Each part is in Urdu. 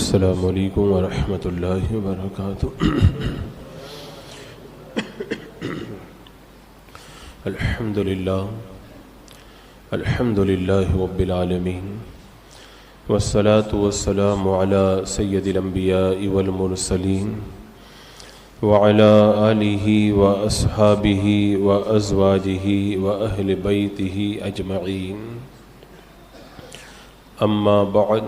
السلام علیکم ورحمۃ اللہ وبرکاتہ۔ الحمد للہ رب العالمین، والصلاة والسلام علی سید الانبیاء والمرسلین، وعلی آلہ واصحابہ وازواجہ واہل بیتہ اجمعین، اما بعد،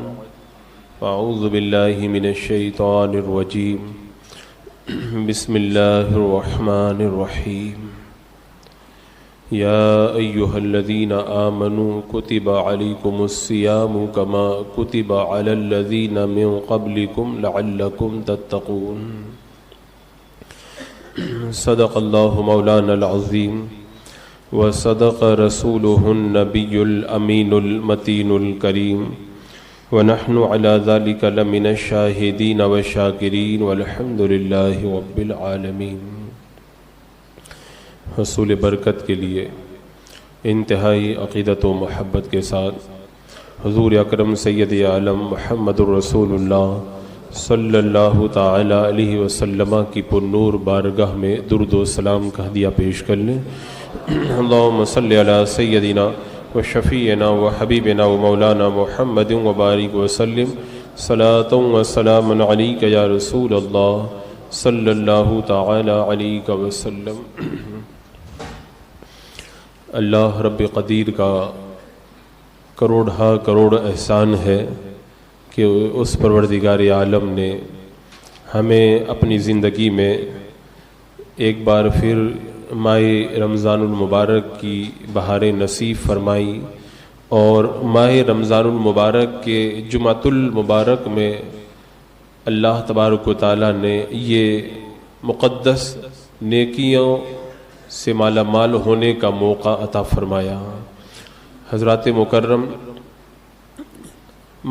اعوذ باللہ من الشیطان الرجیم، بسم اللہ الرحمن الرحیم۔ یا ایہا الذین آمنوا کتب علیکم الصیام کما کتب علی الذین من قبلکم لعلکم تتقون۔ صدق اللہ مولانا العظیم وصدق رسولہ النبی الامین المتین الکریم، ونحن على ذلك لمن الشاہدین والشاکرین والحمد للہ رب العالمین۔ حصول برکت کے لیے انتہائی عقیدت و محبت کے ساتھ حضور اکرم سید عالم محمد الرسول اللہ صلی اللہ تعالی علیہ وسلم کی پرنور بارگاہ میں درود و سلام کا ہدیہ پیش کر لیں۔ اللہم صلی علی سیدنا وشفیعنا وحبیبنا ومولانا محمد وبارک وسلم، صلاۃ وسلام علیک یا رسول اللہ صلی اللہ تعالی علیہ وسلم۔ اللہ رب قدیر کا کروڑ احسان ہے کہ اس پروردگار عالم نے ہمیں اپنی زندگی میں ایک بار پھر ماہ رمضان المبارک کی بہاریں نصیب فرمائی، اور ماہ رمضان المبارک کے جمعۃ المبارک میں اللہ تبارک و تعالیٰ نے یہ مقدس نیکیوں سے مالا مال ہونے کا موقع عطا فرمایا۔ حضرات مکرم،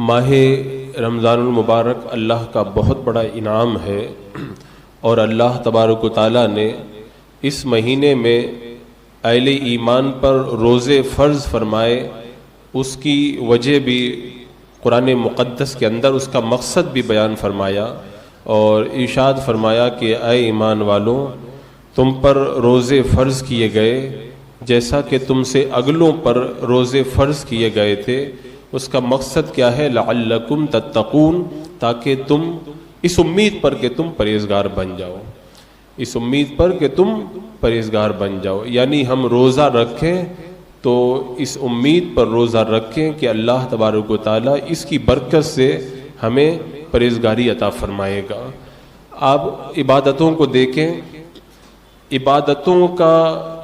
ماہ رمضان المبارک اللہ کا بہت بڑا انعام ہے، اور اللہ تبارک و تعالیٰ نے اس مہینے میں اہل ایمان پر روزے فرض فرمائے۔ اس کی وجہ بھی قرآن مقدس کے اندر اس کا مقصد بھی بیان فرمایا، اور ارشاد فرمایا کہ اے ایمان والوں، تم پر روزے فرض کیے گئے جیسا کہ تم سے اگلوں پر روزے فرض کیے گئے تھے۔ اس کا مقصد کیا ہے؟ لعلکم تتقون، تاکہ تم اس امید پر کہ تم پرہیزگار بن جاؤ، اس امید پر کہ تم پرہیزگار بن جاؤ، یعنی ہم روزہ رکھیں تو اس امید پر روزہ رکھیں کہ اللہ تبارک و تعالیٰ اس کی برکت سے ہمیں پرہیزگاری عطا فرمائے گا۔ آپ عبادتوں کو دیکھیں، عبادتوں کا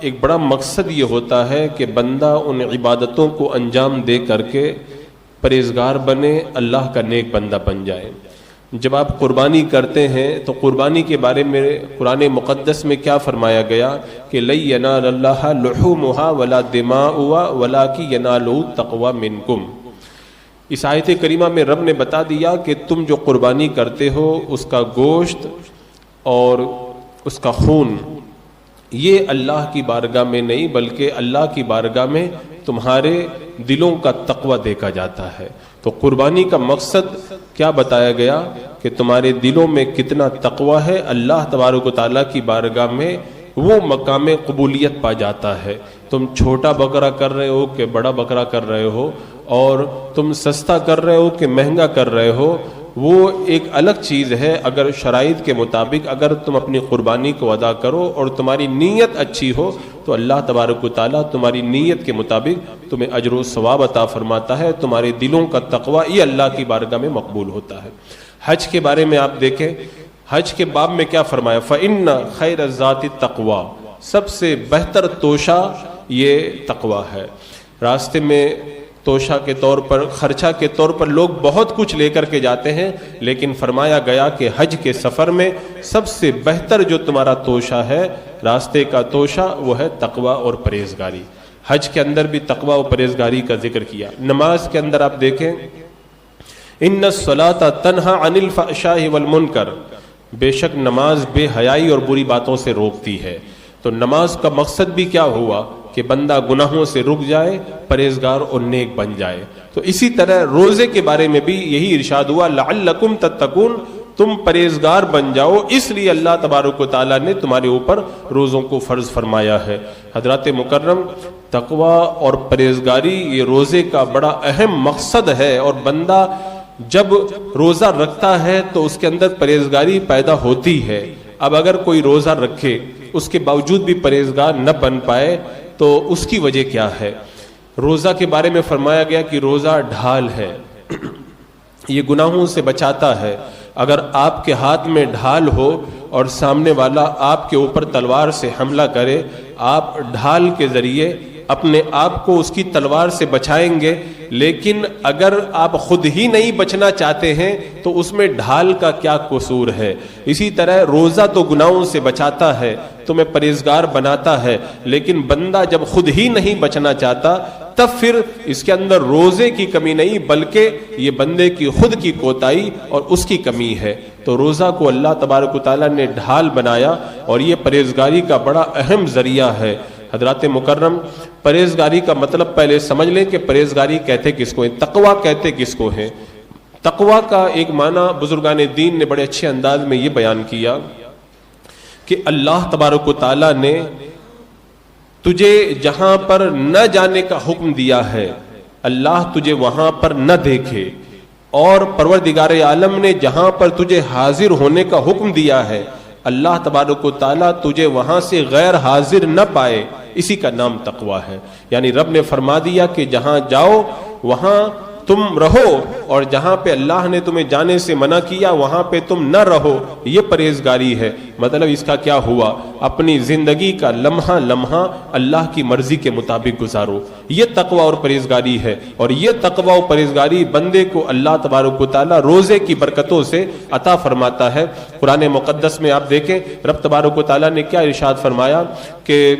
ایک بڑا مقصد یہ ہوتا ہے کہ بندہ ان عبادتوں کو انجام دے کر کے پرہیزگار بنے، اللہ کا نیک بندہ بن جائے۔ جب آپ قربانی کرتے ہیں تو قربانی کے بارے میں قرآن مقدس میں کیا فرمایا گیا کہ لَن يَنَالَ اللَّهَ لُحُومُهَا وَلَا دِمَاؤُهَا وَلَٰكِن يَنَالُهُ التَّقْوَىٰ مِنكُمْ۔ اس آیت کریمہ میں رب نے بتا دیا کہ تم جو قربانی کرتے ہو اس کا گوشت اور اس کا خون یہ اللہ کی بارگاہ میں نہیں بلکہ اللہ کی بارگاہ میں تمہارے دلوں کا تقوی دیکھا جاتا ہے۔ تو قربانی کا مقصد کیا بتایا گیا کہ تمہارے دلوں میں کتنا تقوی ہے، اللہ تبارک و تعالیٰ کی بارگاہ میں وہ مقام قبولیت پا جاتا ہے۔ تم چھوٹا بکرا کر رہے ہو کہ بڑا بکرا کر رہے ہو، اور تم سستا کر رہے ہو کہ مہنگا کر رہے ہو، وہ ایک الگ چیز ہے۔ اگر شرائط کے مطابق اگر تم اپنی قربانی کو ادا کرو اور تمہاری نیت اچھی ہو تو اللہ تبارک و تعالیٰ تمہاری نیت کے مطابق تمہیں اجر و ثواب عطا فرماتا ہے۔ تمہارے دلوں کا تقوی یہ اللہ کی بارگاہ میں مقبول ہوتا ہے۔ حج کے بارے میں آپ دیکھیں، حج کے باب میں کیا فرمایا؟ فَإِنَّ خَيْرَ الذَّاتِ التَّقْوَىٰ، سب سے بہتر توشہ یہ تقوی ہے۔ راستے میں توشہ کے طور پر، خرچہ کے طور پر لوگ بہت کچھ لے کر کے جاتے ہیں، لیکن فرمایا گیا کہ حج کے سفر میں سب سے بہتر جو تمہارا توشہ ہے، راستے کا توشہ، وہ ہے تقوی اور پرہیزگاری۔ حج کے اندر بھی تقوی اور پرہیزگاری کا ذکر کیا۔ نماز کے اندر آپ دیکھیں، ان الصلاۃ تنہی عن الفحشاء والمنکر، بے شک نماز بے حیائی اور بری باتوں سے روکتی ہے۔ تو نماز کا مقصد بھی کیا ہوا کہ بندہ گناہوں سے رک جائے، پرہیزگار اور نیک بن جائے۔ تو اسی طرح روزے کے بارے میں بھی یہی ارشاد ہوا، لعلکم تتقون، تم پرہیزگار بن جاؤ، اس لیے اللہ تبارک و تعالیٰ نے تمہارے اوپر روزوں کو فرض فرمایا ہے۔ حضرات مکرم، تقوی اور پرہیزگاری یہ روزے کا بڑا اہم مقصد ہے، اور بندہ جب روزہ رکھتا ہے تو اس کے اندر پرہیزگاری پیدا ہوتی ہے۔ اب اگر کوئی روزہ رکھے اس کے باوجود بھی پرہیزگار نہ بن پائے تو اس کی وجہ کیا ہے؟ روزہ کے بارے میں فرمایا گیا کہ روزہ ڈھال ہے، یہ گناہوں سے بچاتا ہے۔ اگر آپ کے ہاتھ میں ڈھال ہو اور سامنے والا آپ کے اوپر تلوار سے حملہ کرے، آپ ڈھال کے ذریعے اپنے آپ کو اس کی تلوار سے بچائیں گے، لیکن اگر آپ خود ہی نہیں بچنا چاہتے ہیں تو اس میں ڈھال کا کیا قصور ہے؟ اسی طرح روزہ تو گناہوں سے بچاتا ہے، تمہیں پرہیزگار بناتا ہے، لیکن بندہ جب خود ہی نہیں بچنا چاہتا تب پھر اس کے اندر روزے کی کمی نہیں بلکہ یہ بندے کی خود کی کوتاہی اور اس کی کمی ہے۔ تو روزہ کو اللہ تبارک و تعالیٰ نے ڈھال بنایا اور یہ پرہیزگاری کا بڑا اہم ذریعہ ہے۔ حضرات مکرم، پرہیزگاری کا مطلب پہلے سمجھ لیں کہ پرہیزگاری کہتے کس کو ہیں، تقویٰ کہتے کس کو ہیں۔ تقویٰ کا ایک معنی بزرگان دین نے بڑے اچھے انداز میں یہ بیان کیا کہ اللہ تبارک و تعالیٰ نے تجھے جہاں پر نہ جانے کا حکم دیا ہے، اللہ تجھے وہاں پر نہ دیکھے، اور پروردگار عالم نے جہاں پر تجھے حاضر ہونے کا حکم دیا ہے، اللہ تبارک و تعالیٰ تجھے وہاں سے غیر حاضر نہ پائے، اسی کا نام تقویٰ ہے۔ یعنی رب نے فرما دیا کہ جہاں جاؤ وہاں تم رہو، اور جہاں پہ اللہ نے تمہیں جانے سے منع کیا وہاں پہ تم نہ رہو، یہ پرہیزگاری ہے۔ مطلب اس کا کیا ہوا؟ اپنی زندگی کا لمحہ لمحہ اللہ کی مرضی کے مطابق گزارو، یہ تقویٰ اور پرہیزگاری ہے۔ اور یہ تقویٰ اور پرہیزگاری بندے کو اللہ تبارک و تعالیٰ روزے کی برکتوں سے عطا فرماتا ہے۔ قرآن مقدس میں آپ دیکھیں رب تبارک و تعالیٰ نے کیا ارشاد فرمایا کہ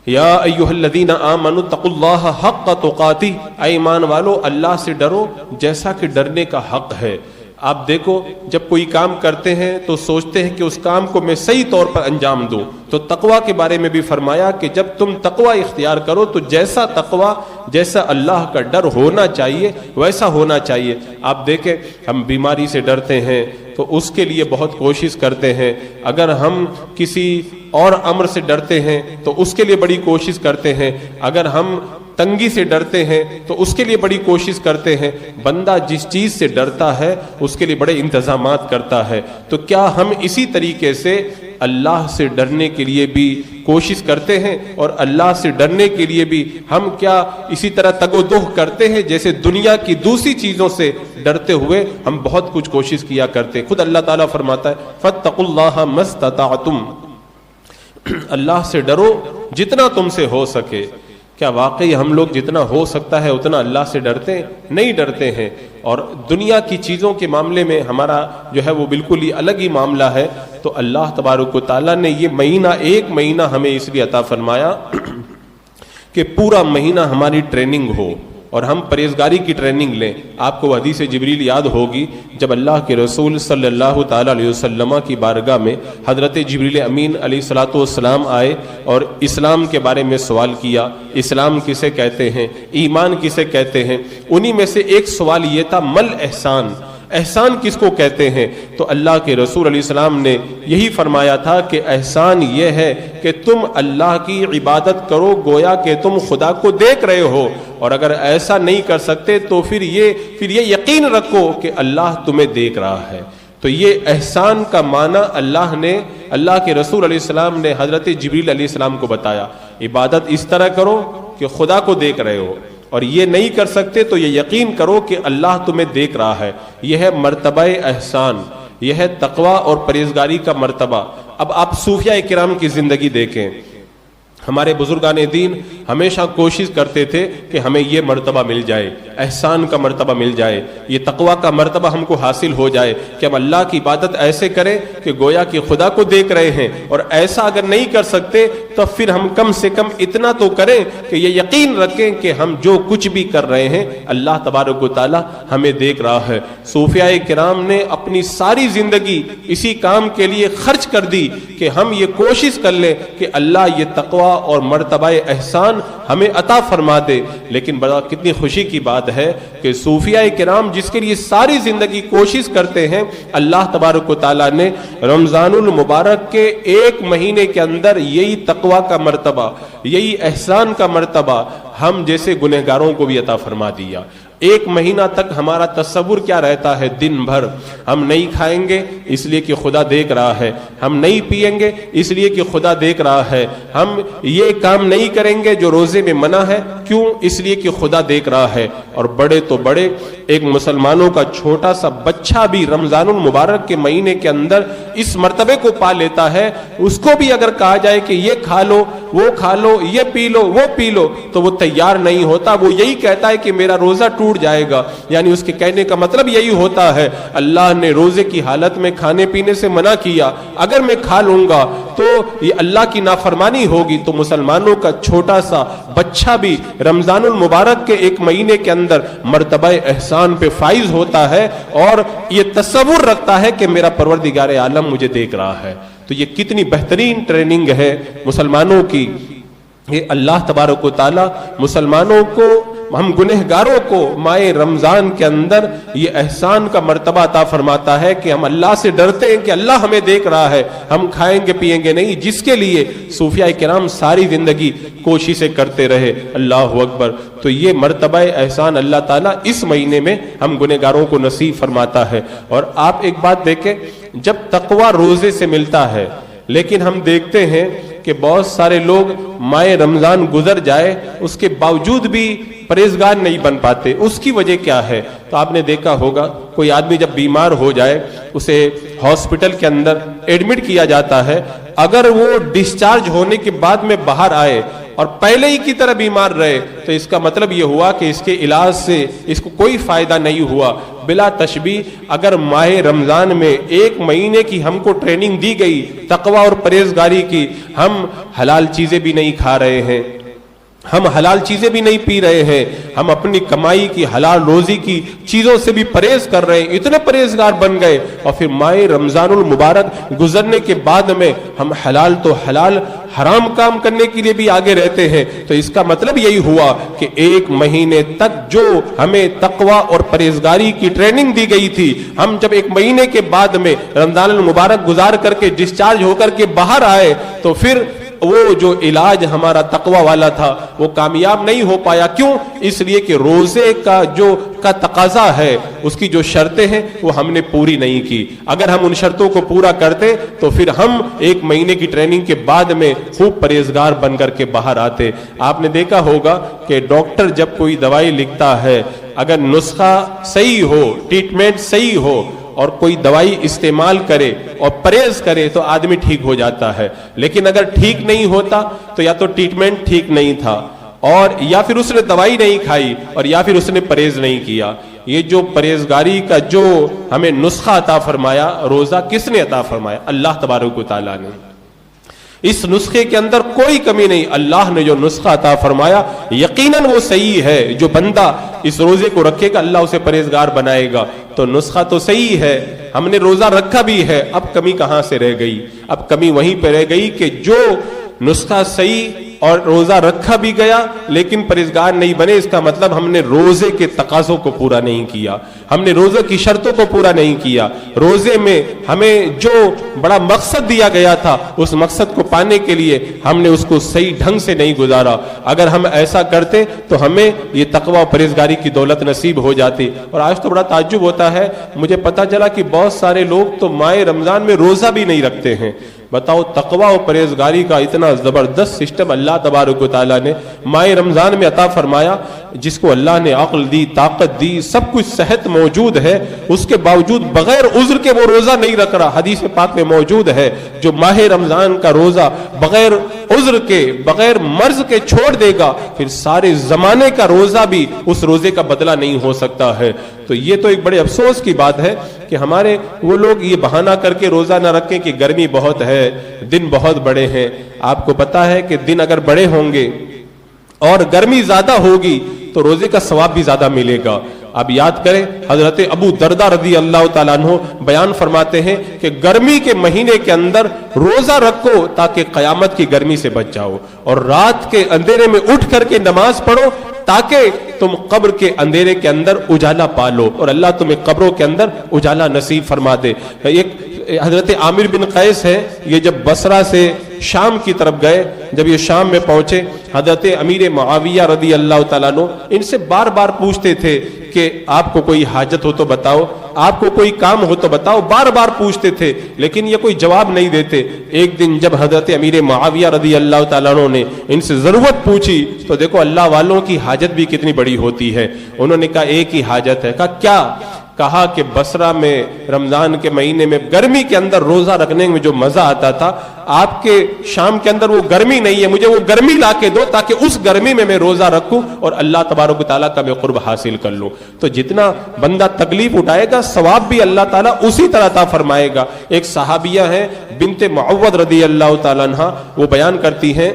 یا ایھا الذین آمنوا اتقوا اللہ حق تقاتہ، اے ایمان والو اللہ سے ڈرو جیسا کہ ڈرنے کا حق ہے۔ آپ دیکھو جب کوئی کام کرتے ہیں تو سوچتے ہیں کہ اس کام کو میں صحیح طور پر انجام دوں، تو تقویٰ کے بارے میں بھی فرمایا کہ جب تم تقویٰ اختیار کرو تو جیسا تقویٰ، جیسا اللہ کا ڈر ہونا چاہیے ویسا ہونا چاہیے۔ آپ دیکھیں ہم بیماری سے ڈرتے ہیں تو اس کے لیے بہت کوشش کرتے ہیں، اگر ہم کسی اور امر سے ڈرتے ہیں تو اس کے لیے بڑی کوشش کرتے ہیں، اگر ہم تنگی سے ڈرتے ہیں تو اس کے لیے بڑی کوشش کرتے ہیں۔ بندہ جس چیز سے ڈرتا ہے اس کے لیے بڑے انتظامات کرتا ہے۔ تو کیا ہم اسی طریقے سے اللہ سے ڈرنے کے لیے بھی کوشش کرتے ہیں، اور اللہ سے ڈرنے کے لیے بھی ہم کیا اسی طرح تگ و دو کرتے ہیں جیسے دنیا کی دوسری چیزوں سے ڈرتے ہوئے ہم بہت کچھ کوشش کیا کرتے؟ خود اللہ تعالیٰ فرماتا ہے فاتقوا اللہ ما استطعتم، اللہ سے ڈرو جتنا تم سے ہو سکے۔ کیا واقعی ہم لوگ جتنا ہو سکتا ہے اتنا اللہ سے ڈرتے ہیں؟ نہیں ڈرتے ہیں۔ اور دنیا کی چیزوں کے معاملے میں ہمارا جو ہے وہ بالکل ہی الگ ہی معاملہ ہے۔ تو اللہ تبارک و تعالیٰ نے یہ مہینہ، ایک مہینہ ہمیں اس لیے عطا فرمایا کہ پورا مہینہ ہماری ٹریننگ ہو اور ہم پرہیزگاری کی ٹریننگ لیں۔ آپ کو حدیث جبریل یاد ہوگی، جب اللہ کے رسول صلی اللہ تعالیٰ علیہ وسلم کی بارگاہ میں حضرت جبریل امین علیہ الصلوۃ والسلام آئے اور اسلام کے بارے میں سوال کیا، اسلام کسے کہتے ہیں، ایمان کسے کہتے ہیں؟ انہی میں سے ایک سوال یہ تھا مل احسان، احسان کس کو کہتے ہیں؟ تو اللہ کے رسول علیہ السلام نے یہی فرمایا تھا کہ احسان یہ ہے کہ تم اللہ کی عبادت کرو گویا کہ تم خدا کو دیکھ رہے ہو، اور اگر ایسا نہیں کر سکتے تو پھر یہ یقین رکھو کہ اللہ تمہیں دیکھ رہا ہے۔ تو یہ احسان کا معنی اللہ کے رسول علیہ السلام نے حضرت جبریل علیہ السلام کو بتایا، عبادت اس طرح کرو کہ خدا کو دیکھ رہے ہو، اور یہ نہیں کر سکتے تو یہ یقین کرو کہ اللہ تمہیں دیکھ رہا ہے۔ یہ ہے مرتبہ احسان، یہ ہے تقویٰ اور پرہیزگاری کا مرتبہ۔ اب آپ صوفیاء کرام کی زندگی دیکھیں، ہمارے بزرگان دین ہمیشہ کوشش کرتے تھے کہ ہمیں یہ مرتبہ مل جائے، احسان کا مرتبہ مل جائے، یہ تقویٰ کا مرتبہ ہم کو حاصل ہو جائے کہ ہم اللہ کی عبادت ایسے کریں کہ گویا کہ خدا کو دیکھ رہے ہیں، اور ایسا اگر نہیں کر سکتے تو پھر ہم کم سے کم اتنا تو کریں کہ یہ یقین رکھیں کہ ہم جو کچھ بھی کر رہے ہیں اللہ تبارک و تعالی ہمیں دیکھ رہا ہے۔ صوفیاء کرام نے اپنی ساری زندگی اسی کام کے لیے خرچ کر دی کہ ہم یہ کوشش کر لیں کہ اللہ یہ تقویٰ اور مرتبہ احسان احسان ہمیں عطا فرما دے. لیکن بڑا کتنی خوشی کی بات ہے کہ صوفیاء کرام جس کے لیے ساری زندگی کوشش کرتے ہیں, اللہ تبارک و تعالیٰ نے رمضان المبارک کے ایک مہینے کے اندر یہی تقوی کا مرتبہ, یہی احسان کا مرتبہ ہم جیسے گنہگاروں کو بھی عطا فرما دیا. ایک مہینہ تک ہمارا تصور کیا رہتا ہے, دن بھر ہم نہیں کھائیں گے اس لیے کہ خدا دیکھ رہا ہے, ہم نہیں پیئیں گے اس لیے کہ خدا دیکھ رہا ہے, ہم یہ کام نہیں کریں گے جو روزے میں منع ہے, کیوں؟ اس لیے کہ خدا دیکھ رہا ہے. اور بڑے تو بڑے ایک مسلمانوں کا چھوٹا سا بچہ بھی رمضان المبارک کے مہینے کے اندر اس مرتبے کو پا لیتا ہے. اس کو بھی اگر کہا جائے کہ یہ کھا لو, وہ کھا لو, یہ پی لو, وہ پی لو, تو وہ تیار نہیں ہوتا. وہ یہی کہتا ہے کہ میرا روزہ ٹوٹ جائے گا. یعنی اس کے کہنے کا مطلب یہی ہوتا ہے اللہ نے روزے کی حالت میں کھانے پینے سے منع کیا, اگر میں کھا لوں گا تو یہ اللہ کی نافرمانی ہوگی. تو مسلمانوں کا چھوٹا سا بچہ بھی رمضان المبارک کے ایک مہینے کے اندر مرتبہ احسان پہ فائز ہوتا ہے اور یہ تصور رکھتا ہے کہ میرا پروردگار عالم مجھے دیکھ رہا ہے. تو یہ کتنی بہترین ٹریننگ ہے مسلمانوں کی. یہ اللہ تبارک و تعالی مسلمانوں کو, ہم گنہگاروں کو ماہ رمضان کے اندر یہ احسان کا مرتبہ عطا فرماتا ہے کہ ہم اللہ سے ڈرتے ہیں کہ اللہ ہمیں دیکھ رہا ہے, ہم کھائیں گے پیئیں گے نہیں, جس کے لیے صوفیاء کرام ساری زندگی کوششیں کرتے رہے. اللہ اکبر. تو یہ مرتبہ احسان اللہ تعالیٰ اس مہینے میں ہم گنہگاروں کو نصیب فرماتا ہے. اور آپ ایک بات دیکھیں, جب تقوی روزے سے ملتا ہے, لیکن ہم دیکھتے ہیں کہ بہت سارے لوگ ماہ رمضان گزر جائے اس کے باوجود بھی پرہیزگار نہیں بن پاتے. اس کی وجہ کیا ہے؟ تو آپ نے دیکھا ہوگا کوئی آدمی جب بیمار ہو جائے اسے ہاسپٹل کے اندر ایڈمٹ کیا جاتا ہے, اگر وہ ڈسچارج ہونے کے بعد میں باہر آئے اور پہلے ہی کی طرح بیمار رہے تو اس کا مطلب یہ ہوا کہ اس کے علاج سے اس کو کوئی فائدہ نہیں ہوا. بلا تشبیہ اگر ماہ رمضان میں ایک مہینے کی ہم کو ٹریننگ دی گئی تقوی اور پرہیزگاری کی, ہم حلال چیزیں بھی نہیں کھا رہے ہیں, ہم حلال چیزیں بھی نہیں پی رہے ہیں, ہم اپنی کمائی کی حلال روزی کی چیزوں سے بھی پرہیز کر رہے ہیں, اتنے پرہیزگار بن گئے, اور پھر ماہ رمضان المبارک گزرنے کے بعد میں ہم حلال تو حلال حرام کام کرنے کے لیے بھی آگے رہتے ہیں. تو اس کا مطلب یہی ہوا کہ ایک مہینے تک جو ہمیں تقوی اور پرہیزگاری کی ٹریننگ دی گئی تھی, ہم جب ایک مہینے کے بعد میں رمضان المبارک گزار کر کے ڈسچارج ہو کر کے باہر آئے تو پھر وہ جو علاج ہمارا تقوی والا تھا وہ کامیاب نہیں ہو پایا. کیوں؟ اس لیے کہ روزے کا تقاضا ہے, اس کی جو شرطیں ہیں وہ ہم نے پوری نہیں کی. اگر ہم ان شرطوں کو پورا کرتے تو پھر ہم ایک مہینے کی ٹریننگ کے بعد میں خوب پرہیزگار بن کر کے باہر آتے. آپ نے دیکھا ہوگا کہ ڈاکٹر جب کوئی دوائی لکھتا ہے, اگر نسخہ صحیح ہو, ٹریٹمنٹ صحیح ہو اور کوئی دوائی استعمال کرے اور پرہیز کرے تو آدمی ٹھیک ہو جاتا ہے. لیکن اگر ٹھیک نہیں ہوتا تو یا تو ٹریٹمنٹ ٹھیک نہیں تھا, اور یا پھر اس نے دوائی نہیں کھائی, اور یا پھر اس نے پرہیز نہیں کیا. یہ جو پرہیزگاری کا جو ہمیں نسخہ عطا فرمایا, روزہ کس نے عطا فرمایا؟ اللہ تبارک و تعالیٰ نے. اس نسخے کے اندر کوئی کمی نہیں. اللہ نے جو نسخہ عطا فرمایا یقیناً وہ صحیح ہے. جو بندہ اس روزے کو رکھے گا اللہ اسے پرہیزگار بنائے گا. تو نسخہ تو صحیح ہے, ہم نے روزہ رکھا بھی ہے. اب کمی کہاں سے رہ گئی؟ اب کمی وہیں پہ رہ گئی کہ جو نسخہ صحیح اور روزہ رکھا بھی گیا لیکن پرہیزگار نہیں بنے. اس کا مطلب ہم نے روزے کے تقاضوں کو پورا نہیں کیا, ہم نے روزے کی شرطوں کو پورا نہیں کیا. روزے میں ہمیں جو بڑا مقصد دیا گیا تھا اس مقصد کو پانے کے لیے ہم نے اس کو صحیح ڈھنگ سے نہیں گزارا. اگر ہم ایسا کرتے تو ہمیں یہ تقوی و پرہیزگاری کی دولت نصیب ہو جاتی. اور آج تو بڑا تعجب ہوتا ہے, مجھے پتا چلا کہ بہت سارے لوگ تو ماہ رمضان میں روزہ بھی نہیں رکھتے ہیں. بتاؤ, تقوی و پرہیزگاری کا اتنا زبردست سسٹم اللہ تبارک و تعالیٰ نے ماہ رمضان میں عطا فرمایا, جس کو اللہ نے عقل دی, طاقت دی, سب کچھ صحت موجود ہے, اس کے باوجود بغیر عذر کے وہ روزہ نہیں رکھ رہا. حدیث پاک میں موجود ہے جو ماہ رمضان کا روزہ بغیر عذر کے, بغیر مرض کے چھوڑ دے گا پھر سارے زمانے کا روزہ بھی اس روزے کا بدلہ نہیں ہو سکتا ہے. تو یہ تو ایک بڑے افسوس کی بات ہے کہ ہمارے وہ لوگ یہ بہانہ کر کے روزہ نہ رکھیں کہ گرمی بہت ہے, دن بہت بڑے ہیں. آپ کو پتا ہے کہ دن اگر بڑے ہوں گے اور گرمی زیادہ ہوگی تو روزے کا ثواب بھی زیادہ ملے گا. آپ یاد کریں حضرت ابو دردہ رضی اللہ تعالیٰ عنہ بیان فرماتے ہیں کہ گرمی کے مہینے کے اندر روزہ رکھو تاکہ قیامت کی گرمی سے بچ جاؤ، اور رات کے اندھیرے میں اٹھ کر کے نماز پڑھو تاکہ تم قبر کے اندھیرے کے اندر اجالا پالو اور اللہ تمہیں قبروں کے اندر اجالا نصیب فرما دے۔ ایک حضرت عامر بن قیس ہے، یہ جب بصرہ سے شام کی طرف گئے، جب یہ شام میں پہنچے، حضرت امیر معاویہ رضی اللہ تعالیٰ عنہ ان سے بار بار پوچھتے تھے کہ آپ کو کوئی حاجت ہو تو بتاؤ، آپ کو کوئی کام ہو تو بتاؤ، بار بار پوچھتے تھے لیکن یہ کوئی جواب نہیں دیتے۔ ایک دن جب حضرت امیر معاویہ رضی اللہ تعالیٰ عنہ نے ان سے ضرورت پوچھی تو دیکھو اللہ والوں کی حاجت بھی کتنی بڑی ہوتی ہے، انہوں نے کہا ایک ہی حاجت ہے۔ کہا کیا؟ کہا کہ بصرہ میں رمضان کے مہینے میں گرمی کے اندر روزہ رکھنے میں جو مزہ آتا تھا، آپ کے شام کے اندر وہ گرمی نہیں ہے، مجھے وہ گرمی لا کے دو تاکہ اس گرمی میں روزہ رکھوں اور اللہ تبارک و تعالیٰ کا میں قرب حاصل کر لوں۔ تو جتنا بندہ تکلیف اٹھائے گا ثواب بھی اللہ تعالیٰ اسی طرح عطا فرمائے گا۔ ایک صحابیہ ہے بنت معوذ رضی اللہ تعالیٰ عنہ، وہ بیان کرتی ہیں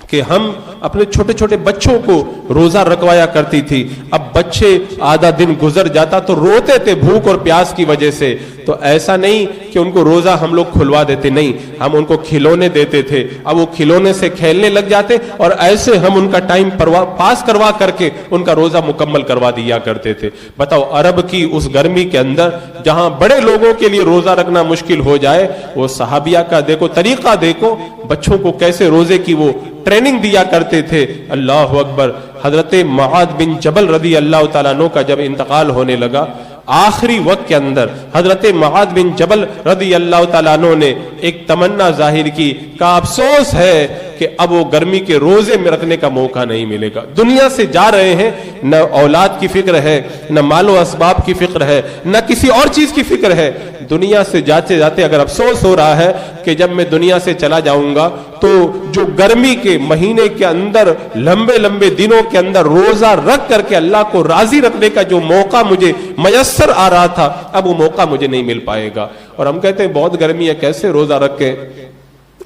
کہ ہم اپنے چھوٹے چھوٹے بچوں کو روزہ رکھوایا کرتی تھی، اب بچے آدھا دن گزر جاتا تو روتے تھے بھوک اور پیاس کی وجہ سے، تو ایسا نہیں کہ ان کو روزہ ہم لوگ کھلوا دیتے، نہیں، ہم ان کو کھلونے دیتے تھے، اب وہ کھلونے سے کھیلنے لگ جاتے اور ایسے ہم ان کا ٹائم پاس کروا کر کے ان کا روزہ مکمل کروا دیا کرتے تھے۔ بتاؤ عرب کی اس گرمی کے اندر جہاں بڑے لوگوں کے لیے روزہ رکھنا مشکل ہو جائے، وہ صحابیہ کا دیکھو طریقہ، دیکھو بچوں کو کیسے روزے کی وہ ٹریننگ دیا کرتے تھے۔ اللہ اکبر۔ حضرت معاذ بن جبل رضی اللہ تعالیٰ عنہ کا جب انتقال ہونے لگا، آخری وقت کے اندر حضرت معاذ بن جبل رضی اللہ تعالیٰ عنہ نے ایک تمنا ظاہر کی، کہا افسوس ہے کہ اب وہ گرمی کے روزے میں رکھنے کا موقع نہیں ملے گا۔ دنیا سے جا رہے ہیں، نہ اولاد کی فکر ہے، نہ مال و اسباب کی فکر ہے، نہ کسی اور چیز کی فکر ہے، دنیا سے جاتے جاتے اگر افسوس ہو رہا ہے کہ جب میں دنیا سے چلا جاؤں گا تو جو گرمی کے مہینے کے اندر لمبے لمبے دنوں کے اندر روزہ رکھ کر کے اللہ کو راضی رکھنے کا جو موقع مجھے میسر آ رہا تھا، اب وہ موقع مجھے نہیں مل پائے گا۔ اور ہم کہتے ہیں بہت گرمی ہے، کیسے روزہ رکھیں،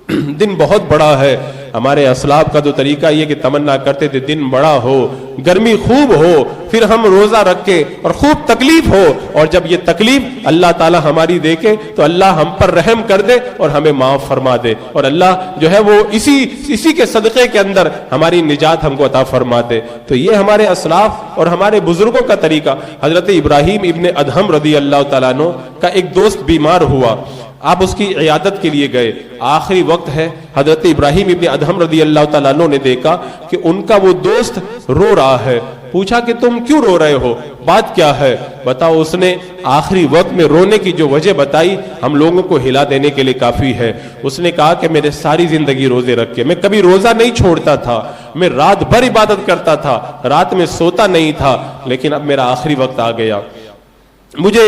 دن بہت بڑا ہے۔ ہمارے اسلاف کا تو طریقہ یہ کہ تمنا کرتے تھے دن بڑا ہو، گرمی خوب ہو، پھر ہم روزہ رکھیں اور خوب تکلیف ہو، اور جب یہ تکلیف اللہ تعالی ہماری دیکھے تو اللہ ہم پر رحم کر دے اور ہمیں معاف فرما دے، اور اللہ جو ہے وہ اسی کے صدقے کے اندر ہماری نجات ہم کو عطا فرما دے۔ تو یہ ہمارے اسلاف اور ہمارے بزرگوں کا طریقہ۔ حضرت ابراہیم ابن ادہم رضی اللہ تعالیٰ عنہ کا ایک دوست بیمار ہوا، آپ اس کی عیادت کے لیے گئے، آخری وقت ہے، حضرت ابراہیم ابن ادہم رضی اللہ تعالیٰ عنہ نے دیکھا کہ ان کا وہ دوست رو رہا ہے، پوچھا کہ تم کیوں رو رہے ہو، بات کیا ہے؟ بتاؤ، اس نے آخری وقت میں رونے کی جو وجہ بتائی ہم لوگوں کو ہلا دینے کے لیے کافی ہے۔ اس نے کہا کہ میرے ساری زندگی روزے رکھ کے، میں کبھی روزہ نہیں چھوڑتا تھا، میں رات بھر عبادت کرتا تھا، رات میں سوتا نہیں تھا، لیکن اب میرا آخری وقت آ گیا، مجھے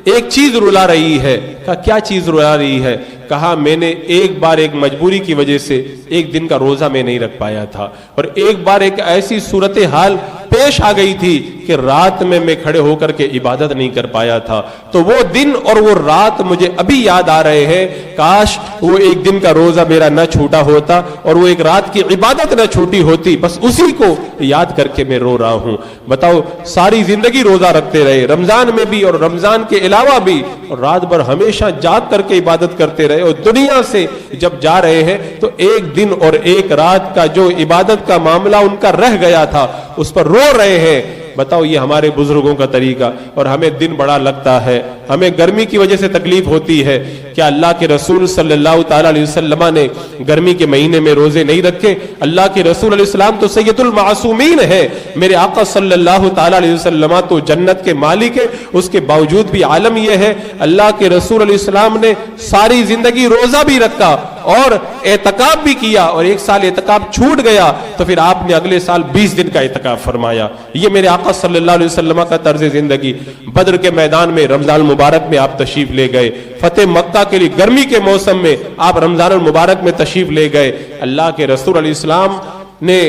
ایک چیز رلا رہی ہے۔ کہا کیا چیز رلا رہی ہے؟ کہا میں نے ایک بار ایک مجبوری کی وجہ سے ایک دن کا روزہ میں نہیں رکھ پایا تھا، اور ایک بار ایک ایسی صورتحال پیش آ گئی تھی کہ رات میں کھڑے ہو کر کے عبادت نہیں کر پایا تھا، تو وہ دن اور وہ رات مجھے ابھی یاد آ رہے ہیں، کاش وہ ایک دن کا روزہ میرا نہ چھوٹا ہوتا اور وہ ایک رات کی عبادت نہ چھوٹی ہوتی، بس اسی کو یاد کر کے میں رو رہا ہوں۔ بتاؤ، ساری زندگی روزہ رکھتے رہے، رمضان میں بھی اور رمضان کے علاوہ بھی، اور رات بھر ہمیشہ جاگ کر کے عبادت کرتے رہے، اور دنیا سے جب جا رہے ہیں تو ایک دن اور ایک رات کا جو عبادت کا معاملہ ان کا رہ گیا تھا اس پر رو رہے ہیں۔ بتاؤ، یہ ہمارے بزرگوں کا طریقہ، اور ہمیں دن بڑا لگتا ہے، ہمیں گرمی کی وجہ سے تکلیف ہوتی ہے۔ کیا اللہ کے رسول صلی اللہ تعالی علیہ وسلم نے گرمی کے مہینے میں روزے نہیں رکھے؟ اللہ کے رسول علیہ السلام تو سید المعصومین ہے، میرے آقا صلی اللہ تعالی علیہ وسلم تو جنت کے مالک ہے، اس کے باوجود بھی عالم یہ ہے اللہ کے رسول علیہ السلام نے ساری زندگی روزہ بھی رکھا اور اعتکاف بھی کیا، اور ایک سال اعتکاف چھوٹ گیا تو پھر آپ نے اگلے سال 20 دن کا اعتکاف فرمایا۔ یہ میرے آقا صلی اللہ علیہ وسلم کا طرز زندگی۔ بدر کے میدان میں رمضان المبارک میں آپ تشریف لے گئے، فتح مکہ کے لیے گرمی کے موسم میں آپ رمضان المبارک میں تشریف لے گئے۔ اللہ کے رسول علیہ السلام نے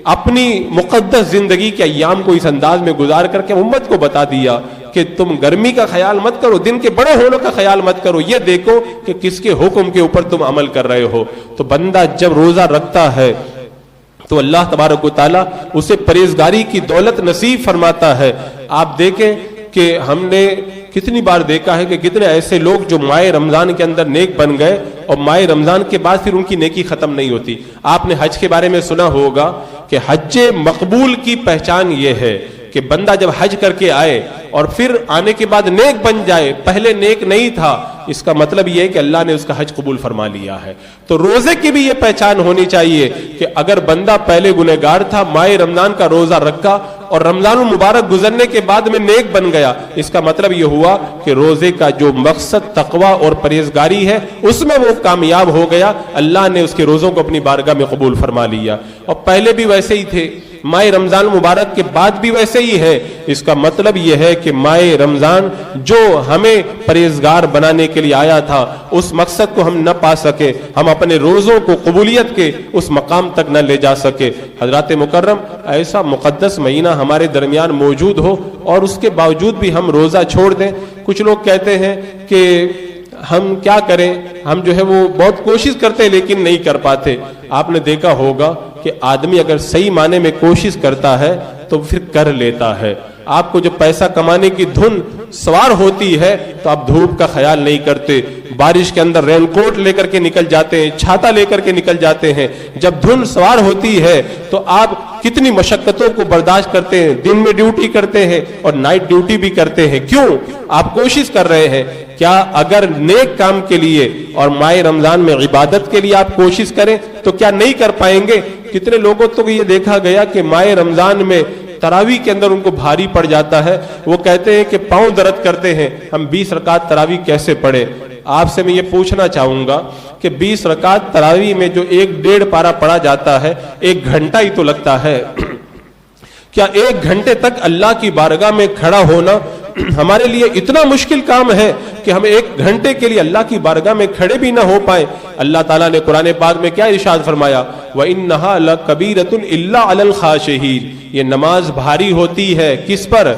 اپنی مقدس زندگی کے ایام کو اس انداز میں گزار کر کے امت کو بتا دیا کہ تم گرمی کا خیال مت کرو، دن کے بڑے ہونے کا خیال مت کرو، یہ دیکھو کہ کس کے حکم کے اوپر تم عمل کر رہے ہو۔ تو بندہ جب روزہ رکھتا ہے تو اللہ تبارک و تعالیٰ اسے پرہیزگاری کی دولت نصیب فرماتا ہے۔ آپ دیکھیں کہ ہم نے کتنی بار دیکھا ہے کہ کتنے ایسے لوگ جو ماہ رمضان کے اندر نیک بن گئے اور ماہ رمضان کے بعد پھر ان کی نیکی ختم نہیں ہوتی۔ آپ نے حج کے بارے میں سنا ہوگا کہ حج مقبول کی پہچان یہ ہے کہ بندہ جب حج کر کے آئے اور پھر آنے کے بعد نیک بن جائے، پہلے نیک نہیں تھا، اس کا مطلب یہ ہے کہ اللہ نے اس کا حج قبول فرما لیا ہے۔ تو روزے کی بھی یہ پہچان ہونی چاہیے کہ اگر بندہ پہلے گنہگار تھا، ماہ رمضان کا روزہ رکھا اور رمضان المبارک گزرنے کے بعد میں نیک بن گیا، اس کا مطلب یہ ہوا کہ روزے کا جو مقصد تقوی اور پرہیزگاری ہے اس میں وہ کامیاب ہو گیا، اللہ نے اس کے روزوں کو اپنی بارگاہ میں قبول فرما لیا۔ اور پہلے بھی ویسے ہی تھے، ماہ رمضان مبارک کے بعد بھی ویسے ہی ہے۔ اس کا مطلب یہ ہے کہ ماہ رمضان جو ہمیں پرہیزگار بنانے کے لیے آیا تھا، اس مقصد کو ہم نہ پا سکے، ہم اپنے روزوں کو قبولیت کے اس مقام تک نہ لے جا سکے۔ حضرات مکرم، ایسا مقدس مہینہ ہمارے درمیان موجود ہو اور اس کے باوجود بھی ہم روزہ چھوڑ دیں۔ کچھ لوگ کہتے ہیں کہ ہم کیا کریں، ہم جو ہے وہ بہت کوشش کرتے ہیں لیکن نہیں کر پاتے۔ آپ نے دیکھا ہوگا کہ آدمی اگر صحیح معنی میں کوشش کرتا ہے تو پھر کر لیتا ہے۔ آپ کو جب پیسہ کمانے کی دھن سوار ہوتی ہے تو آپ دھوپ کا خیال نہیں کرتے، بارش کے اندر رین کوٹ لے کر کے نکل جاتے ہیں، چھاتا لے کر کے نکل جاتے ہیں۔ جب دھن سوار ہوتی ہے تو آپ کتنی مشقتوں کو برداشت کرتے ہیں، دن میں ڈیوٹی کرتے ہیں اور نائٹ ڈیوٹی بھی کرتے ہیں۔ کیوں؟ آپ کوشش کر رہے ہیں۔ کیا اگر نیک کام کے لیے اور ماہ رمضان میں عبادت کے لیے آپ کوشش کریں تو کیا نہیں کر پائیں گے؟ کتنے لوگوں تو یہ دیکھا گیا کہ ماہ رمضان میں تراویح کے اندر ان کو بھاری پڑ جاتا ہے، وہ کہتے ہیں کہ پاؤں درد کرتے ہیں، ہم 20 رکعت تراویح کیسے پڑھیں؟ آپ سے میں یہ پوچھنا چاہوں گا کہ 20 رکعت تراویح میں جو 1.5 پارہ پڑھا جاتا ہے، 1 گھنٹہ ہی تو لگتا ہے۔ کیا 1 گھنٹے تک اللہ کی بارگاہ میں کھڑا ہونا ہمارے لیے اتنا مشکل کام ہے کہ ہم 1 گھنٹے کے لیے اللہ کی بارگاہ میں کھڑے بھی نہ ہو پائیں؟ اللہ تعالیٰ نے قرآن پاک میں کیا ارشاد فرمایا؟ وَإِنَّهَا لَكَبِيرَةٌ إِلَّا عَلَى الْخَاشِعِينَ۔ یہ نماز بھاری ہوتی ہے کس پر؟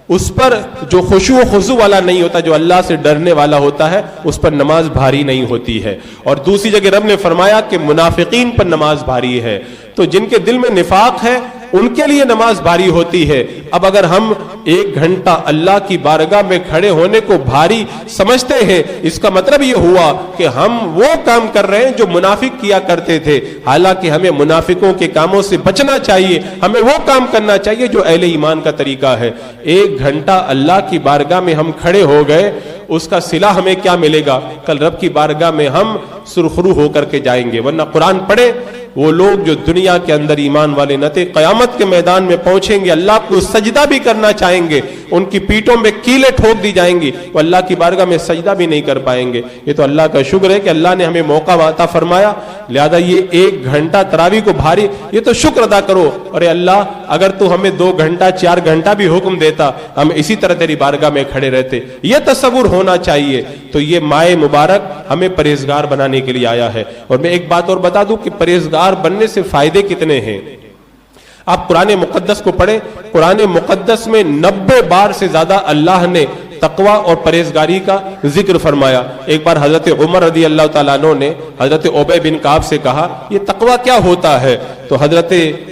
اس پر جو خشوع و خضوع والا نہیں ہوتا، جو اللہ سے ڈرنے والا ہوتا ہے، اس پر نماز بھاری نہیں ہوتی ہے۔ اور دوسری جگہ رب نے فرمایا کہ منافقین پر نماز بھاری ہے۔ تو جن کے دل میں نفاق ہے ان کے لیے نماز بھاری ہوتی ہے۔ اب اگر ہم 1 گھنٹہ اللہ کی بارگاہ میں کھڑے ہونے کو بھاری سمجھتے ہیں، اس کا مطلب یہ ہوا کہ ہم وہ کام کر رہے ہیں جو منافق کیا کرتے تھے۔ حالانکہ ہمیں منافقوں کے کاموں سے بچنا چاہیے، ہمیں وہ کام کرنا چاہیے جو اہل ایمان کا طریقہ ہے۔ 1 گھنٹہ اللہ کی بارگاہ میں ہم کھڑے ہو گئے، اس کا صلہ ہمیں کیا ملے گا؟ کل رب کی بارگاہ میں ہم سرخرو ہو کر کے جائیں گے۔ ورنہ قرآن پڑھے، وہ لوگ جو دنیا کے اندر ایمان والے نہ تھے، قیامت کے میدان میں پہنچیں گے، اللہ کو سجدہ بھی کرنا چاہیں گے، ان کی پیٹوں میں کیلیں ٹھوک دی جائیں گی، وہ اللہ کی بارگاہ میں سجدہ بھی نہیں کر پائیں گے۔ یہ تو اللہ کا شکر ہے کہ اللہ نے ہمیں موقع عطا فرمایا، لہذا یہ 1 گھنٹہ تراویح کو بھاری، یہ تو شکر ادا کرو۔ اور اللہ، اگر تو ہمیں 2 گھنٹہ 4 گھنٹہ بھی حکم دیتا، ہم اسی طرح تیری بارگاہ میں کھڑے رہتے۔ یہ تصور ہونا چاہیے۔ تو یہ ماہ مبارک ہمیں پرہیزگار بنانے کے لیے آیا ہے۔ اور میں ایک بات اور بتا دوں کہ پرہیزگار بننے سے فائدے کتنے ہیں۔ آپ قرآن مقدس کو پڑھیں، قرآن مقدس میں 90 بار سے زیادہ اللہ نے تقوی اور پرہیزگاری کا ذکر فرمایا۔ ایک بار حضرت عمر رضی اللہ تعالیٰ عنہ نے حضرت ابی بن کعب سے کہا، یہ تقوی کیا ہوتا ہے؟ تو حضرت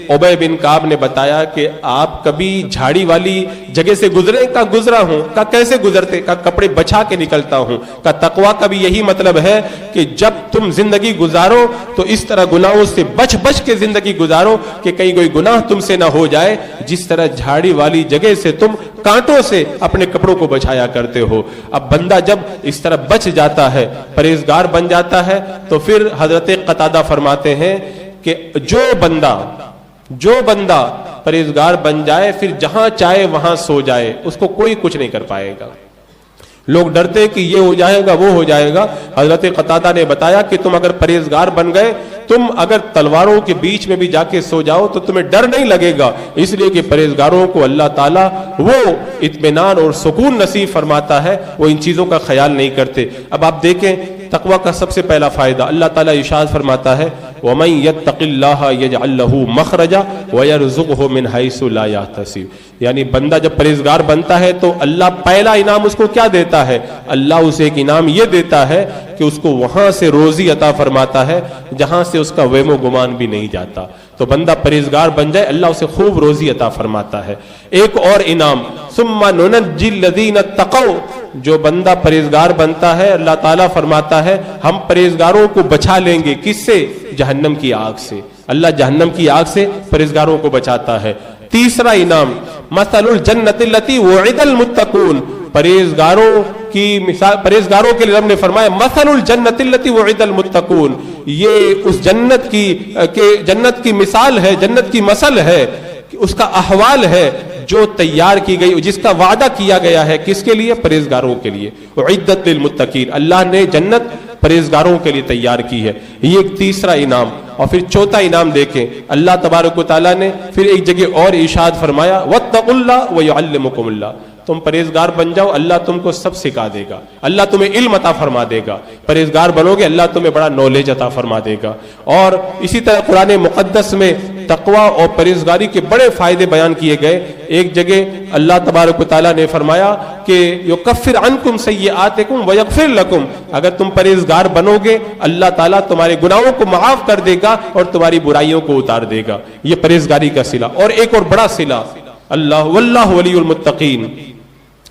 ابی بن کعب نے بتایا کہ آپ کبھی جھاڑی والی جگہ سے گزرے؟ کا گزرا ہوں۔ کا کیسے گزرتے؟ کا کپڑے بچا کے نکلتا ہوں۔ کا تقوی کا بھی یہی مطلب ہے کہ جب تم زندگی گزارو تو اس طرح گناہوں سے بچ بچ کے زندگی گزارو کہ کہیں کوئی گناہ تم سے نہ ہو جائے، جس طرح جھاڑی والی جگہ سے تم کانٹوں سے اپنے کپڑوں کو بچایا کرتے ہو۔ اب بندہ جب اس طرح بچ جاتا ہے، پرہیزگار بن جاتا ہے، تو پھر حضرت قتادہ فرماتے ہیں کہ جو بندہ پرہیزگار بن جائے، پھر جہاں چاہے وہاں سو جائے، اس کو کوئی کچھ نہیں کر پائے گا۔ لوگ ڈرتے کہ یہ ہو جائے گا، وہ ہو جائے گا۔ حضرت قتادہ نے بتایا کہ تم اگر پرہیزگار بن گئے، تم اگر تلواروں کے بیچ میں بھی جا کے سو جاؤ تو تمہیں ڈر نہیں لگے گا، اس لیے کہ پرہیزگاروں کو اللہ تعالیٰ وہ اطمینان اور سکون نصیب فرماتا ہے، وہ ان چیزوں کا خیال نہیں کرتے۔ اب آپ دیکھیں تقوی کا سب سے پہلا فائدہ اللہ تعالیٰ ارشاد فرماتا ہے، وَمَن يَتَّقِ اللَّهَ يَجْعَل لَّهُ مَخْرَجًا وَيَرْزُقْهُ مِنْ حَيْثُ لَا يَحْتَسِبُ۔ یعنی بندہ جب پرہیزگار بنتا ہے تو اللہ پہلا انعام اس کو کیا دیتا ہے؟ اللہ اسے ایک انعام یہ دیتا ہے کہ اس کو وہاں سے روزی عطا فرماتا ہے جہاں سے اس کا وہم و گمان بھی نہیں جاتا۔ تو بندہ پرہیزگار بن جائے اللہ اسے خوب روزی عطا فرماتا ہے۔ ایک اور انعام ثم ننجی الذین اتقوا، جو بندہ پرہیزگار بنتا ہے اللہ تعالیٰ فرماتا ہے ہم پرہیزگاروں کو بچا لیں گے، کس سے؟ جہنم کی آگ سے۔ اللہ جہنم کی آگ سے پرہیزگاروں کو بچاتا ہے۔ تیسرا انعام مثل الجنت التی وعد المتقون، پرہیزگاروں کی مثال، پرہیزگاروں کے لیے رب نے فرمایا مثل الجنت التی وعد المتقون، یہ اس جنت کی مثال ہے، جنت کی مثل ہے، اس کا احوال ہے جو تیار کی گئی، جس کا وعدہ کیا گیا ہے، کس کے لیے؟ پرہیزگاروں کے لیے۔ اعدت للمتقین، اللہ نے جنت پرہیزگاروں کے لیے تیار کی ہے۔ یہ ایک تیسرا انعام۔ اور پھر چوتھا انعام دیکھیں، اللہ تبارک و تعالیٰ نے پھر ایک جگہ اور ارشاد فرمایا واتقوا اللہ ویعلمکم اللہ، تم پرہیزگار بن جاؤ اللہ تم کو سب سکھا دے گا، اللہ تمہیں علم عطا فرما دے گا، پرہیزگار بنو گے اللہ تمہیں بڑا نالج عطا فرما دے گا۔ اور اسی طرح قرآن مقدس میں تقوی اور پرہیزگاری کے بڑے فائدے بیان کیے گئے۔ ایک جگہ اللہ تبارک و تعالیٰ نے فرمایا کہ یکفر عنکم سیئاتکم ویغفر لکم، اگر تم پرہیزگار بنو گے اللہ تعالیٰ تمہارے گناہوں کو معاف کر دے گا اور تمہاری برائیوں کو اتار دے گا۔ یہ پرہیزگاری کا صلہ۔ اور ایک اور بڑا صلہ، اللہ واللہ ولی المتقین،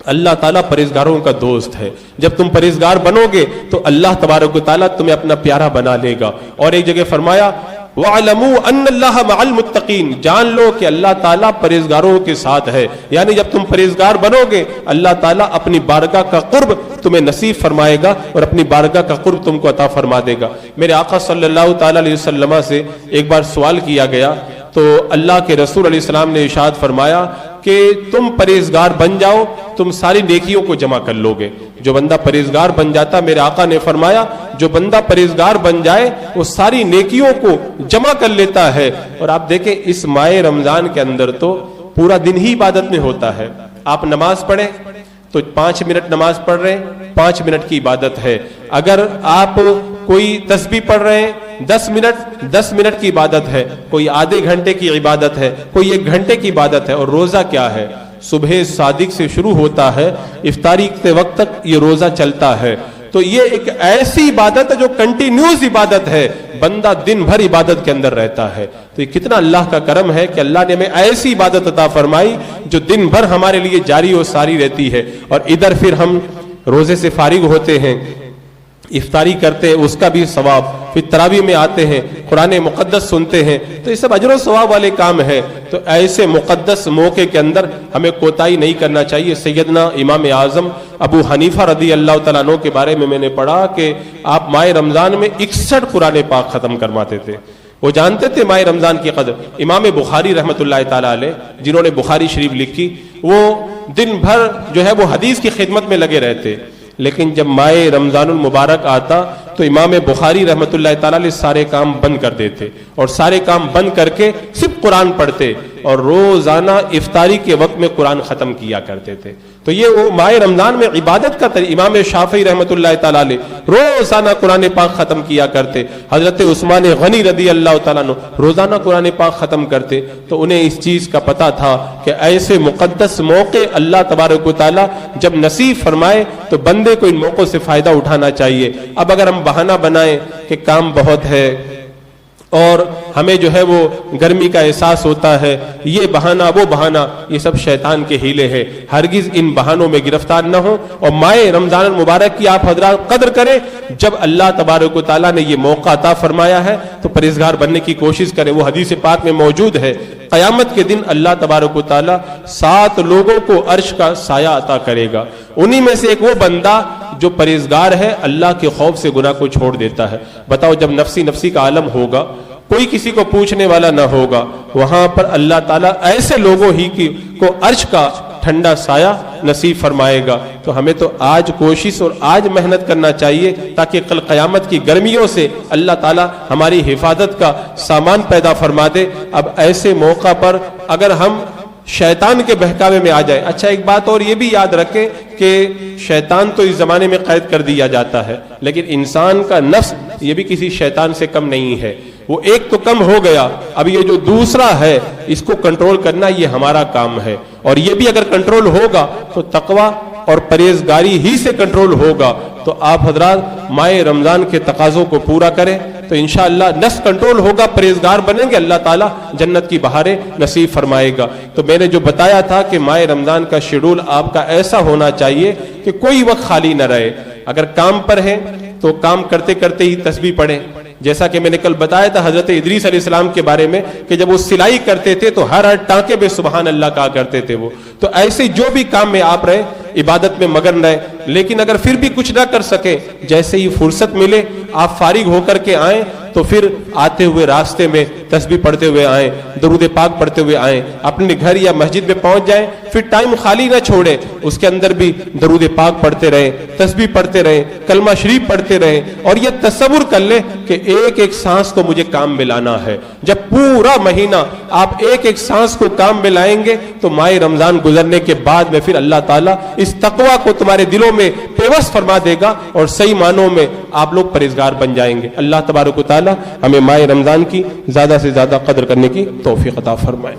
اللہ تعالیٰ پرہیزگاروں کا دوست ہے۔ جب تم پرہیزگار بنو گے تو اللہ تبارک و تعالیٰ تمہیں اپنا پیارا بنا لے گا۔ اور ایک جگہ فرمایا وَاعْلَمُوا أَنَّ اللَّهَ مَعَ الْمُتَّقِينَ، جان لو کہ اللہ تعالیٰ پرہیزگاروں کے ساتھ ہے، یعنی جب تم پرہیزگار بنو گے اللہ تعالیٰ اپنی بارگاہ کا قرب تمہیں نصیب فرمائے گا اور اپنی بارگاہ کا قرب تم کو عطا فرما دے گا۔ میرے آقا صلی اللہ تعالیٰ علیہ وسلم سے ایک بار سوال کیا گیا تو اللہ کے رسول علیہ السلام نے ارشاد فرمایا کہ تم پرہیزگار بن جاؤ تم ساری نیکیوں کو جمع کر لو گے۔ جو بندہ پرہیزگار بن جاتا، میرے آقا نے فرمایا جو بندہ پرہیزگار بن جائے وہ ساری نیکیوں کو جمع کر لیتا ہے۔ اور آپ دیکھیں اس ماہ رمضان کے اندر تو پورا دن ہی عبادت میں ہوتا ہے۔ آپ نماز پڑھیں تو 5 منٹ نماز پڑھ رہے ہیں، 5 منٹ کی عبادت ہے۔ اگر آپ کوئی تسبیح پڑھ رہے ہیں 10 منٹ کی عبادت ہے، کوئی آدھے گھنٹے کی عبادت ہے، کوئی 1 گھنٹے کی عبادت ہے۔ اور روزہ کیا ہے؟ صبح صادق سے شروع ہوتا ہے، افطاری کے وقت تک یہ روزہ چلتا ہے۔ تو یہ ایک ایسی عبادت ہے جو کنٹینیوس عبادت ہے، بندہ دن بھر عبادت کے اندر رہتا ہے۔ تو یہ کتنا اللہ کا کرم ہے کہ اللہ نے ہمیں ایسی عبادت عطا فرمائی جو دن بھر ہمارے لیے جاری و ساری رہتی ہے۔ اور ادھر پھر ہم روزے سے فارغ ہوتے ہیں، افطاری کرتے ہیں، اس کا بھی ثواب، پھر تراویح میں آتے ہیں، قرآن مقدس سنتے ہیں، تو یہ سب اجر و ثواب والے کام ہیں۔ تو ایسے مقدس موقع کے اندر ہمیں کوتاہی نہیں کرنا چاہیے۔ سیدنا امام اعظم ابو حنیفہ رضی اللہ تعالیٰ عنہ کے بارے میں نے پڑھا کہ آپ ماہ رمضان میں 61 قرآن پاک ختم کرواتے تھے۔ وہ جانتے تھے ماہ رمضان کی قدر۔ امام بخاری رحمۃ اللہ تعالیٰ علیہ جنہوں نے بخاری شریف لکھی، وہ دن بھر جو ہے وہ حدیث کی خدمت میں لگے رہتے، لیکن جب ماہ رمضان المبارک آتا تو امام بخاری رحمۃ اللہ تعالیٰ علیہ سارے کام بند کر دیتے اور سارے کام بند کر کے صرف قرآن پڑھتے اور روزانہ افطاری کے وقت میں قرآن ختم کیا کرتے تھے۔ تو یہ وہ ماہ رمضان میں عبادت کا طریقہ۔ امام شافعی رحمۃ اللہ تعالیٰ علیہ روزانہ قرآن پاک ختم کیا کرتے، حضرت عثمان غنی رضی اللہ تعالیٰ عنہ روزانہ قرآن پاک ختم کرتے۔ تو انہیں اس چیز کا پتہ تھا کہ ایسے مقدس موقع اللہ تبارک و تعالیٰ جب نصیب فرمائے تو بندے کو ان موقعوں سے فائدہ اٹھانا چاہیے۔ اب اگر ہم بہانہ بنائیں کہ کام بہت ہے اور ہمیں جو ہے وہ گرمی کا احساس ہوتا ہے، یہ بہانہ وہ بہانہ، یہ سب شیطان کے ہیلے ہیں۔ ہرگز ان بہانوں میں گرفتار نہ ہو اور ماہ رمضان المبارک کی آپ حضرات قدر کریں۔ جب اللہ تبارک و تعالیٰ نے یہ موقع عطا فرمایا ہے تو پرہیزگار بننے کی کوشش کریں۔ وہ حدیث پاک میں موجود ہے، قیامت کے دن اللہ تبارک و تعالیٰ 7 لوگوں کو عرش کا سایہ عطا کرے گا، انہی میں سے ایک وہ بندہ جو پرہیزگار ہے، اللہ کے خوف سے گناہ کو چھوڑ دیتا ہے۔ بتاؤ جب نفسی نفسی کا عالم ہوگا، کوئی کسی کو پوچھنے والا نہ ہوگا، وہاں پر اللہ تعالیٰ ایسے لوگوں ہی کو عرش کا ٹھنڈا سایہ نصیب فرمائے گا۔ تو ہمیں تو آج کوشش اور آج محنت کرنا چاہیے تاکہ کل قیامت کی گرمیوں سے اللہ تعالیٰ ہماری حفاظت کا سامان پیدا فرما دے۔ اب ایسے موقع پر اگر ہم شیطان کے بہکاوے میں آ جائے، اچھا ایک بات اور یہ بھی یاد رکھیں کہ شیطان تو اس زمانے میں قید کر دیا جاتا ہے، لیکن انسان کا نفس یہ بھی کسی شیطان سے کم نہیں ہے۔ وہ ایک تو کم ہو گیا، اب یہ جو دوسرا ہے اس کو کنٹرول کرنا یہ ہمارا کام ہے، اور یہ بھی اگر کنٹرول ہوگا تو تقوی اور پرہیزگاری ہی سے کنٹرول ہوگا۔ تو آپ حضرات ماہ رمضان کے تقاضوں کو پورا کریں، تو انشاءاللہ نفس کنٹرول ہوگا, پرہیزگار بنیں گے, اللہ تعالیٰ جنت کی بہاریں نصیب فرمائے گا. تو میں نے جو بتایا تھا کہ ماہ رمضان کا شیڈول آپ کا ایسا ہونا چاہیے کہ کوئی وقت خالی نہ رہے. اگر کام پر ہیں تو کام کرتے کرتے ہی تسبیح پڑھیں, جیسا کہ میں نے کل بتایا تھا حضرت ادریس علیہ السلام کے بارے میں کہ جب وہ سلائی کرتے تھے تو ہر ٹانکے میں سبحان اللہ کہا کرتے تھے وہ. تو ایسے جو بھی کام میں آپ رہیں عبادت میں مگن رہیں. لیکن اگر پھر بھی کچھ نہ کر سکے, جیسے ہی فرصت ملے آپ فارغ ہو کر کے آئیں تو پھر آتے ہوئے راستے میں تسبیح پڑھتے ہوئے آئیں, درود پاک پڑھتے ہوئے آئیں, اپنے گھر یا مسجد میں پہنچ جائیں, پھر ٹائم خالی نہ چھوڑیں, اس کے اندر بھی درود پاک پڑھتے رہیں, تسبیح پڑھتے رہیں, کلمہ شریف پڑھتے رہیں, اور یہ تصور کر لیں کہ ایک ایک سانس کو مجھے کام میں لانا ہے. جب پورا مہینہ آپ ایک ایک سانس کو کام میں لائیں گے تو ماہ رمضان گزرنے کے بعد میں پھر اللہ تعالیٰ اس تقوی کو تمہارے دلوں میں پیوست فرما دے گا اور صحیح معنوں میں آپ لوگ پرہیزگار بن جائیں گے. اللہ تبارک و تعالیٰ ہمیں ماہ رمضان کی زیادہ سے زیادہ قدر کرنے کی توفیق عطا فرمائے.